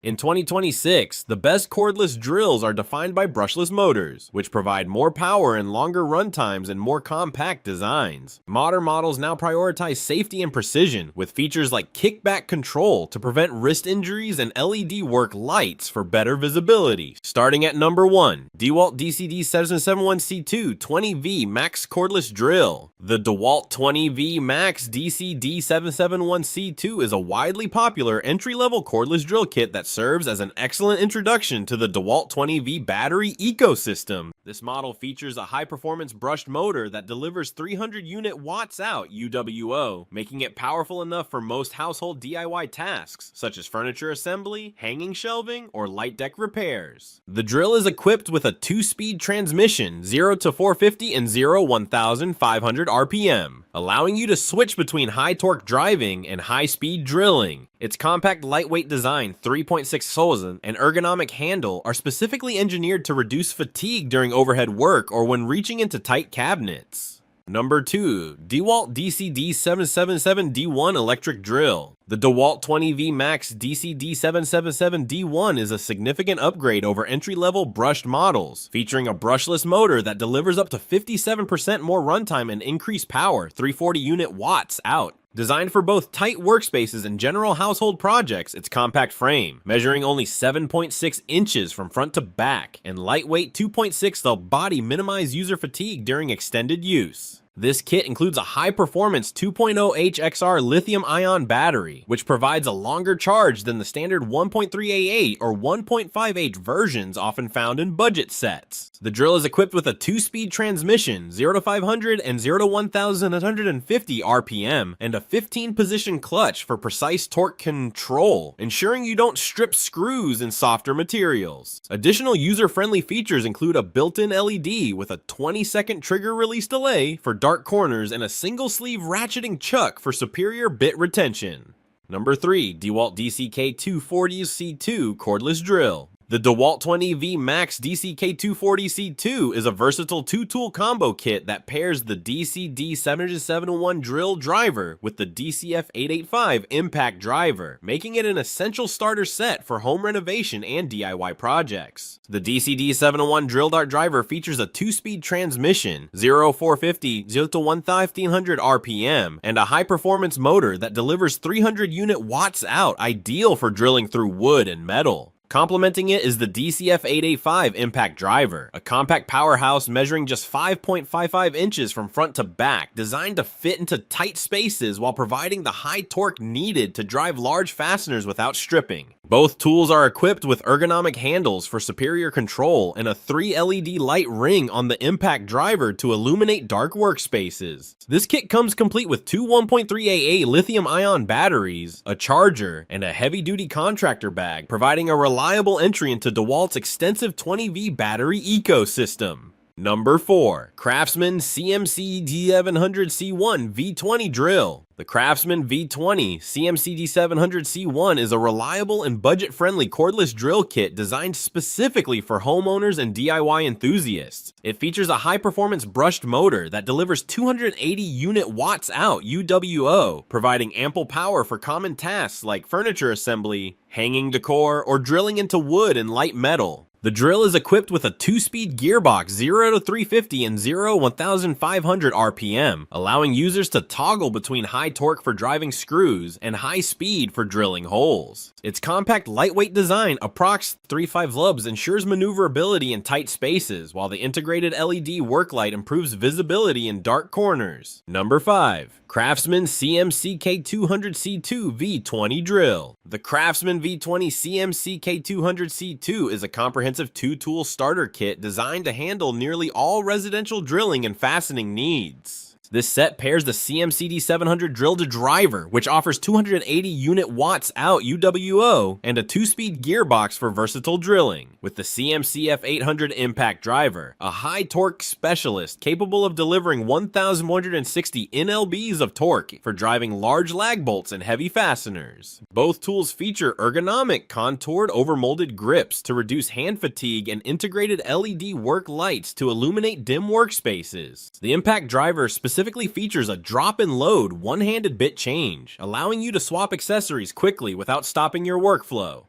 In 2026, the best cordless drills are defined by brushless motors, which provide more power and longer run times and more compact designs. Modern models now prioritize safety and precision, with features like kickback control to prevent wrist injuries and LED work lights for better visibility. Starting at number 1, DEWALT DCD771C2 20V Max Cordless Drill. The DEWALT 20V Max DCD771C2 is a widely popular entry-level cordless drill kit that serves as an excellent introduction to the DEWALT 20V battery ecosystem. This model features a high-performance brushed motor that delivers 300 unit watts out UWO, making it powerful enough for most household DIY tasks, such as furniture assembly, hanging shelving, or light deck repairs. The drill is equipped with a 2-speed transmission, 0 to 450 and 0-1500 RPM, allowing you to switch between high-torque driving and high-speed drilling. Its compact, lightweight design, 3.6 soles, and ergonomic handle are specifically engineered to reduce fatigue during overhead work or when reaching into tight cabinets. Number 2, DEWALT DCD777D1 Electric Drill. The DEWALT 20V Max DCD777D1 is a significant upgrade over entry-level brushed models, featuring a brushless motor that delivers up to 57% more runtime and increased power, 340 unit watts out. Designed for both tight workspaces and general household projects, its compact frame, measuring only 7.6 inches from front to back, and lightweight 2.6 the body minimize user fatigue during extended use. This kit includes a high-performance 2.0H XR lithium-ion battery, which provides a longer charge than the standard 1.388 or 1.58 versions often found in budget sets. The drill is equipped with a 2-speed transmission, 0 to 500 and 0 to 1550 RPM, and a 15-position clutch for precise torque control, ensuring you don't strip screws in softer materials. Additional user-friendly features include a built-in LED with a 20-second trigger release delay for dark corners and a single sleeve ratcheting chuck for superior bit retention. Number 3, DEWALT DCK240C2 Cordless Drill. The DEWALT 20V Max DCK240C2 is a versatile 2-tool combo kit that pairs the DCD771 drill driver with the DCF885 impact driver, making it an essential starter set for home renovation and DIY projects. The DCD701 drill dart driver features a 2-speed transmission, 0-450, 0-1500 RPM, and a high-performance motor that delivers 300 unit watts out, ideal for drilling through wood and metal. Complementing it is the DCF885 impact driver, a compact powerhouse measuring just 5.55 inches from front to back, designed to fit into tight spaces while providing the high torque needed to drive large fasteners without stripping. Both tools are equipped with ergonomic handles for superior control and a 3 LED light ring on the impact driver to illuminate dark workspaces. This kit comes complete with two 1.3AA lithium-ion batteries, a charger, and a heavy-duty contractor bag, providing a reliable entry into DEWALT's extensive 20V battery ecosystem. Number 4, CRAFTSMAN CMC-D700C1 V20 Drill. The CRAFTSMAN V20 CMC-D700C1 is a reliable and budget-friendly cordless drill kit designed specifically for homeowners and DIY enthusiasts. It features a high-performance brushed motor that delivers 280 unit watts out UWO, providing ample power for common tasks like furniture assembly, hanging decor, or drilling into wood and light metal. The drill is equipped with a 2-speed gearbox, 0 to 350 and 0-1500 RPM, allowing users to toggle between high torque for driving screws and high speed for drilling holes. Its compact, lightweight design, approx 3.5 lubs, ensures maneuverability in tight spaces, while the integrated LED work light improves visibility in dark corners. Number 5, CRAFTSMAN CMC-K200C2 V20 Drill. The CRAFTSMAN V20 CMC-K200C2 is a comprehensive 2-tool starter kit designed to handle nearly all residential drilling and fastening needs. This set pairs the CMC-D700 drill to driver, which offers 280 unit watts out UWO, and a 2-speed gearbox for versatile drilling, with the CMC-F800 impact driver, a high torque specialist capable of delivering 1,160 NLBs of torque for driving large lag bolts and heavy fasteners. Both tools feature ergonomic contoured overmolded grips to reduce hand fatigue and integrated LED work lights to illuminate dim workspaces. The impact driver specifically features a drop-and-load one-handed bit change, allowing you to swap accessories quickly without stopping your workflow.